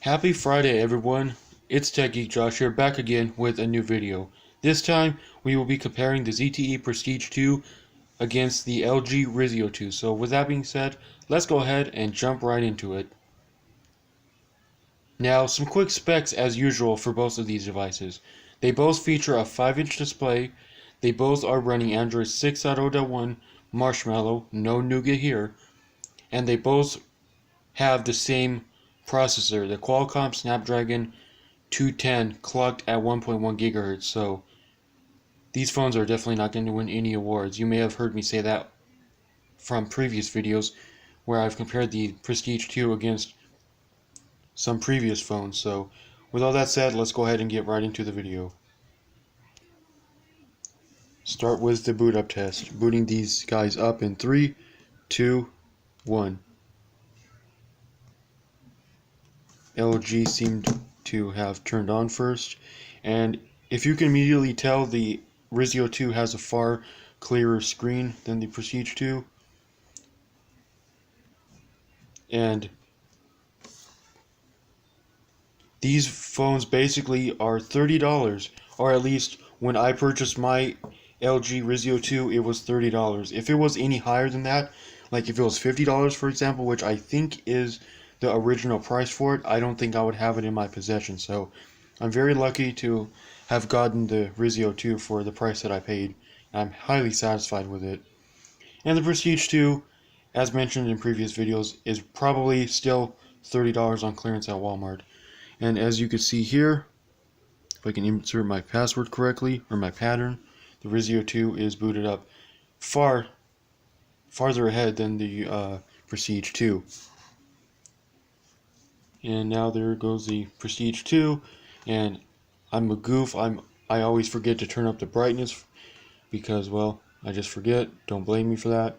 Happy Friday, everyone. It's techgeekjosh here, back again with a new video. This time, we will be comparing the ZTE Prestige 2 against the LG Risio 2. So with that being said, let's go ahead and jump right into it. Now, some quick specs as usual for both of these devices. They both feature a 5-inch display. They both are running Android 6.0.1 Marshmallow, no Nougat here. And they both have the same processor, the Qualcomm Snapdragon 210 clocked at 1.1 gigahertz. So these phones are definitely not going to win any awards. You may have heard me say that from previous videos where I've compared the Prestige 2 against some previous phones. So with all that said, let's go ahead and get right into the video. Start with the boot up test. Booting these guys up in 3, 2, 1. LG seemed to have turned on first, and if you can immediately tell, the Risio 2 has a far clearer screen than the Prestige 2, and these phones basically are $30, or at least when I purchased my LG Risio 2 it was $30. If it was any higher than that, like if it was $50 for example, which I think is the original price for it, I don't think I would have it in my possession. So I'm very lucky to have gotten the Risio 2 for the price that I paid. I'm highly satisfied with it. And the Prestige 2, as mentioned in previous videos, is probably still $30 on clearance at Walmart. And as you can see here, if I can insert my password correctly, or my pattern, the Risio 2 is booted up farther ahead than the Prestige 2. And now there goes the Prestige 2, and I'm a goof. I always forget to turn up the brightness because, well, I just forget. Don't blame me for that.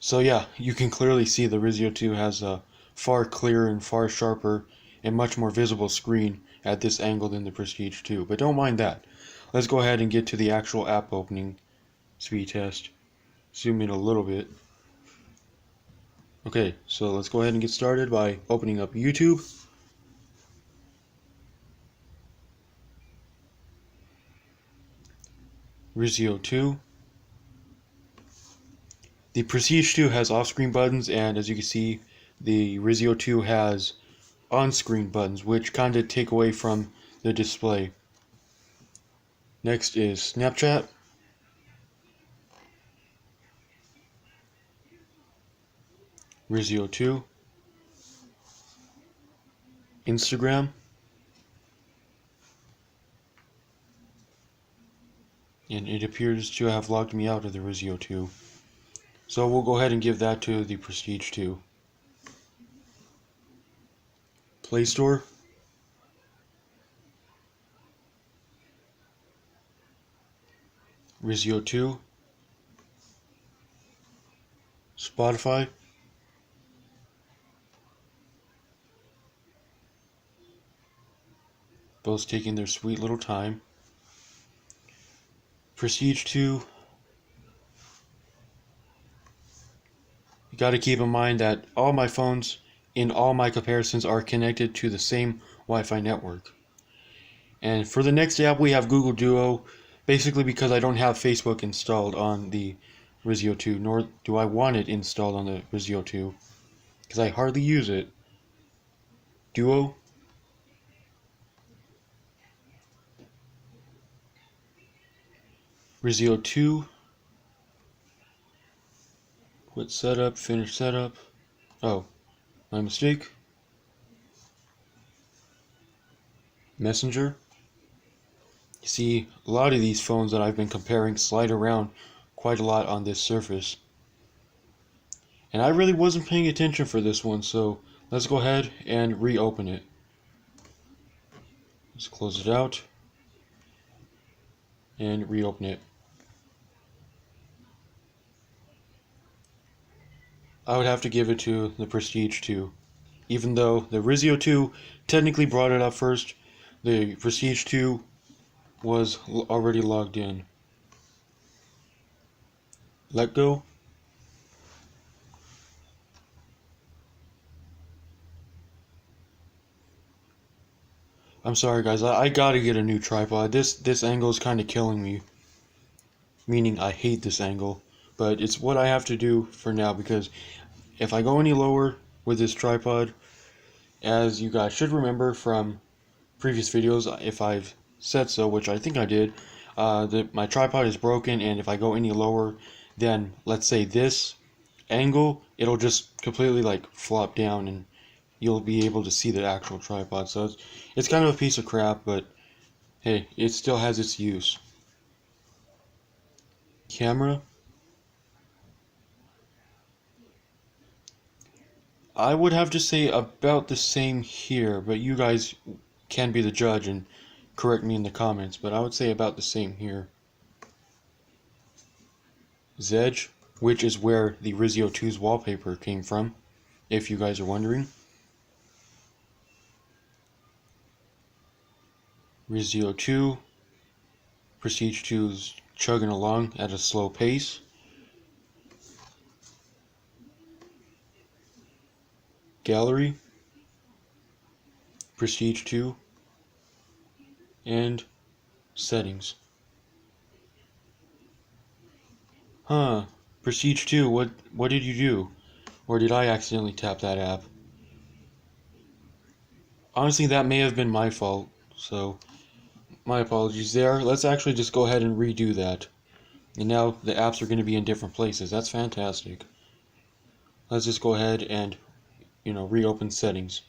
So yeah, you can clearly see the Risio 2 has a far clearer and far sharper and much more visible screen at this angle than the Prestige 2, but don't mind that. Let's go ahead and get to the actual app opening speed test. Zoom in a little bit. Okay, so let's go ahead and get started by opening up YouTube. Risio 2. The Prestige 2 has off-screen buttons, and as you can see, the Risio 2 has on-screen buttons, which kind of take away from the display. Next is Snapchat. Risio 2. Instagram. And it appears to have logged me out of the Risio 2. So we'll go ahead and give that to the Prestige 2. Play Store. Risio 2. Spotify. Both taking their sweet little time. Prestige 2. You got to keep in mind that all my phones in all my comparisons are connected to the same Wi-Fi network. And for the next app we have Google Duo, basically because I don't have Facebook installed on the Risio 2, nor do I want it installed on the Risio 2, because I hardly use it. Duo. Risio 2. Quit setup, finish setup. Oh, my mistake. Messenger. You see, a lot of these phones that I've been comparing slide around quite a lot on this surface. And I really wasn't paying attention for this one, so let's go ahead and reopen it. Let's close it out and reopen it. I would have to give it to the Prestige 2. Even though the Risio 2 technically brought it up first, the Prestige 2 was already logged in. Let go. I'm sorry guys, I gotta get a new tripod. This angle is kind of killing me. Meaning I hate this angle. But it's what I have to do for now, because if I go any lower with this tripod, as you guys should remember from previous videos, if I've said so, which I think I did, my tripod is broken, and if I go any lower than, let's say, this angle, it'll just completely like flop down, and you'll be able to see the actual tripod. So it's kind of a piece of crap, but hey, it still has its use. Camera, I would have to say about the same here, but you guys can be the judge and correct me in the comments, but I would say about the same here. Zedge, which is where the Risio 2's wallpaper came from, if you guys are wondering. Risio 2, Prestige 2's chugging along at a slow pace. Gallery, Prestige 2, and settings. Huh, Prestige 2, what did you do? Or did I accidentally tap that app? Honestly, that may have been my fault, so my apologies there. Let's actually just go ahead and redo that. And now the apps are going to be in different places. That's fantastic. Let's just go ahead and, reopen settings.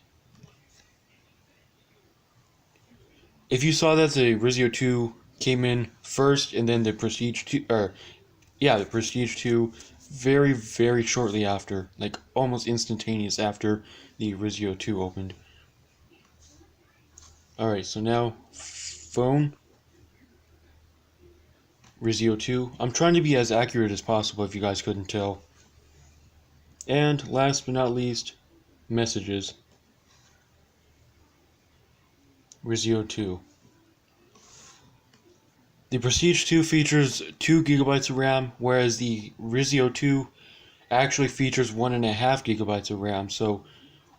If you saw that the Risio 2 came in first and then the Prestige 2, the Prestige 2 very, very shortly after, like almost instantaneous after the Risio 2 opened. Alright, so now phone, Risio 2. I'm trying to be as accurate as possible if you guys couldn't tell. And last but not least, messages, Risio 2. The Prestige 2 features 2 gigabytes of RAM, whereas the Risio 2 actually features 1.5 gigabytes of RAM. So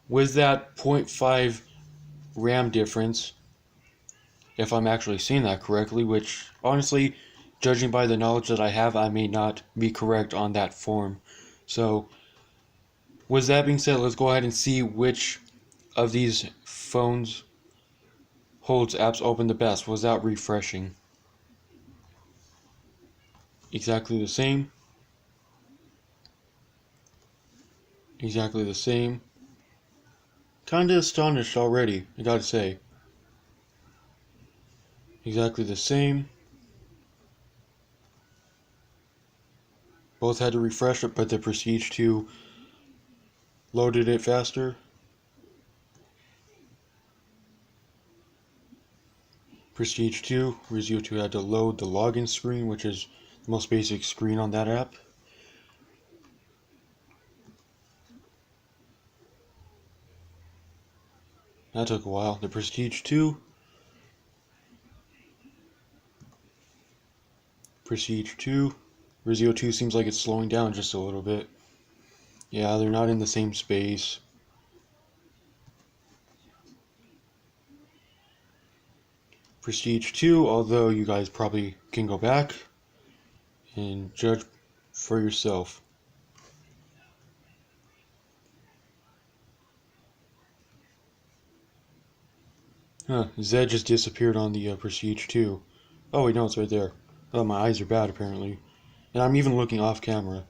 with that 0.5 RAM difference, if I'm actually seeing that correctly, which honestly, judging by the knowledge that I have, I may not be correct on that form. So with that being said, let's go ahead and see which of these phones holds apps open the best without refreshing. Exactly the same. Exactly the same. Kinda astonished already, I gotta say. Exactly the same. Both had to refresh it, but the Prestige 2 loaded it faster. Prestige 2, Risio 2 had to load the login screen, which is the most basic screen on that app. That took a while. The Prestige 2, Prestige 2, Risio 2 seems like it's slowing down just a little bit. Yeah, they're not in the same space. Prestige 2, although you guys probably can go back and judge for yourself. Huh, Zed just disappeared on the Prestige 2. Oh wait, no, it's right there. Oh, my eyes are bad apparently. And I'm even looking off camera.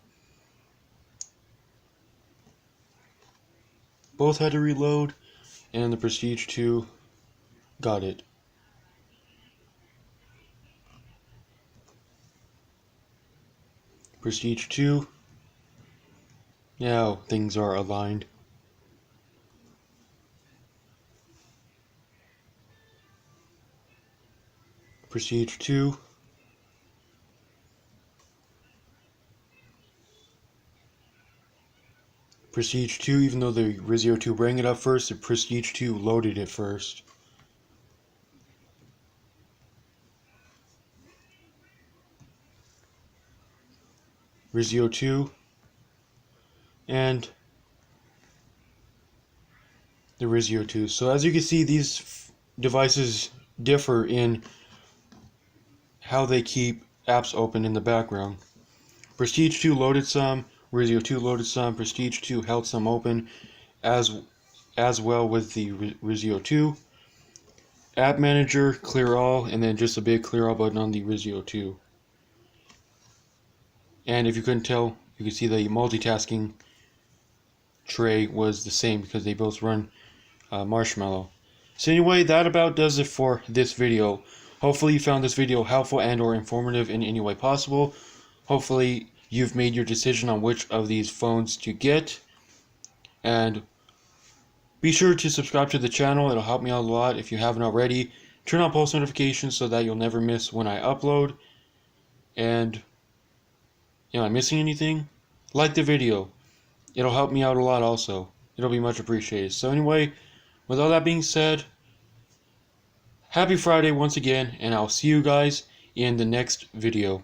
Both had to reload, and the Prestige 2 got it. Prestige 2. Now things are aligned. Prestige 2. Prestige 2, even though the Risio 2 rang it up first, the Prestige 2 loaded it first. Risio 2. And the Risio 2. So as you can see, these devices differ in how they keep apps open in the background. Prestige 2 loaded some, Risio 2 loaded some, Prestige 2 held some open as well with the Risio 2. App Manager, clear all, and then just a big clear all button on the Risio 2. And if you couldn't tell, you can see the multitasking tray was the same because they both run Marshmallow. So anyway, that about does it for this video. Hopefully you found this video helpful and or informative in any way possible. Hopefully you've made your decision on which of these phones to get. And be sure to subscribe to the channel. It'll help me out a lot if you haven't already. Turn on post notifications so that you'll never miss when I upload. And am I missing anything? Like the video. It'll help me out a lot also. It'll be much appreciated. So anyway, with all that being said, happy Friday once again, and I'll see you guys in the next video.